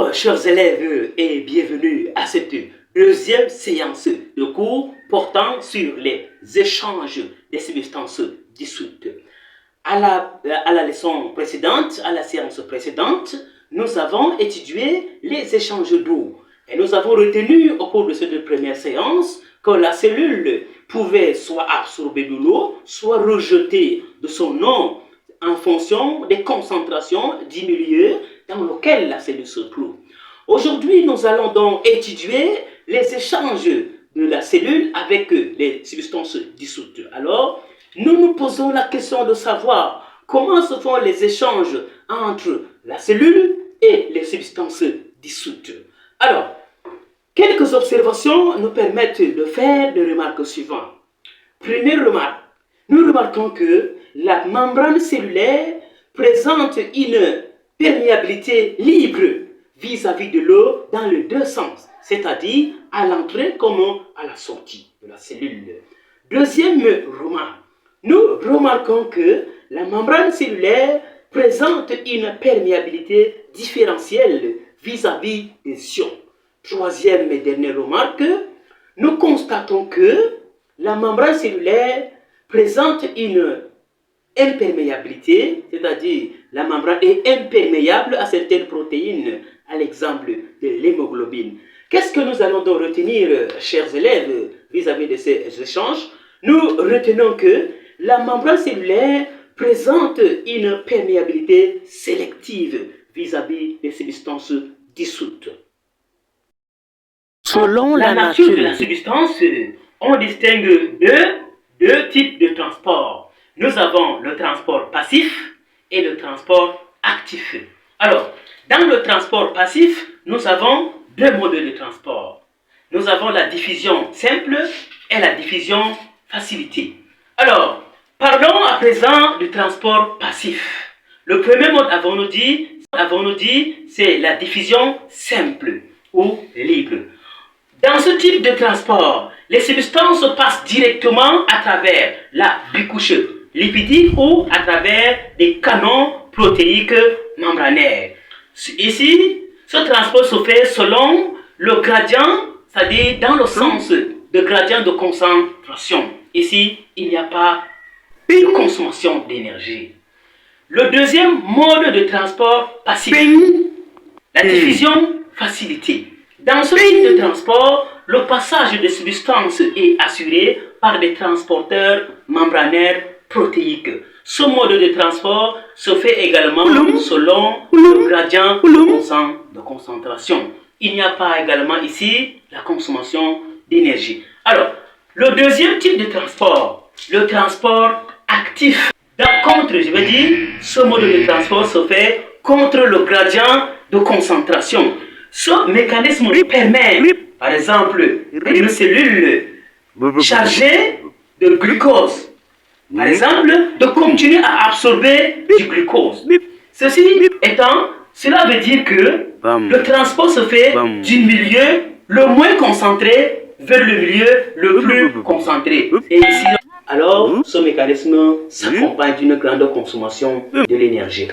Bonjour chers élèves et bienvenue à cette deuxième séance de cours portant sur les échanges des substances dissoutes. À la leçon précédente, à la séance précédente, nous avons étudié les échanges d'eau. Et nous avons retenu au cours de cette première séance que la cellule pouvait soit absorber de l'eau, soit rejeter de son nom en fonction des concentrations du milieu dans lequel la cellule se trouve. Aujourd'hui, nous allons donc étudier les échanges de la cellule avec les substances dissoutes. Alors, nous nous posons la question de savoir comment se font les échanges entre la cellule et les substances dissoutes. Alors, quelques observations nous permettent de faire des remarques suivantes. Première remarque, nous remarquons que la membrane cellulaire présente une perméabilité libre vis-à-vis de l'eau dans les deux sens, c'est-à-dire à l'entrée comme à la sortie de la cellule. Deuxième remarque, nous remarquons que la membrane cellulaire présente une perméabilité différentielle vis-à-vis des ions. Troisième et dernière remarque, nous constatons que la membrane cellulaire présente une imperméabilité, c'est-à-dire la membrane est imperméable à certaines protéines, à l'exemple de l'hémoglobine. Qu'est-ce que nous allons donc retenir, chers élèves, vis-à-vis de ces échanges? Nous retenons que la membrane cellulaire présente une perméabilité sélective vis-à-vis des substances dissoutes. Selon la nature de la substance, on distingue deux types de transport. Nous avons le transport passif et le transport actif. Alors, dans le transport passif, nous avons deux modes de transport. Nous avons la diffusion simple et la diffusion facilitée. Alors, parlons à présent du transport passif. Le premier mode, avons-nous dit, c'est la diffusion simple ou libre. Dans ce type de transport, les substances passent directement à travers la bicouche lipidique ou à travers des canaux protéiques membranaires. Ici, ce transport se fait selon le gradient, c'est-à-dire dans le sens de gradient de concentration. Ici, il n'y a pas de consommation d'énergie. Le deuxième mode de transport passif, la diffusion facilitée. Dans ce type de transport, le passage des substances est assuré par des transporteurs membranaires protéiques. Ce mode de transport se fait également selon le gradient de concentration. Il n'y a pas également ici la consommation d'énergie. Alors, le deuxième type de transport, le transport actif. Ce mode de transport se fait contre le gradient de concentration. Ce mécanisme permet, par exemple, une cellule chargée de glucose, par exemple, de continuer à absorber du glucose. Ceci étant, cela veut dire que le transport se fait du milieu le moins concentré vers le milieu le plus concentré. Et ici, alors, ce mécanisme s'accompagne d'une grande consommation de l'énergie.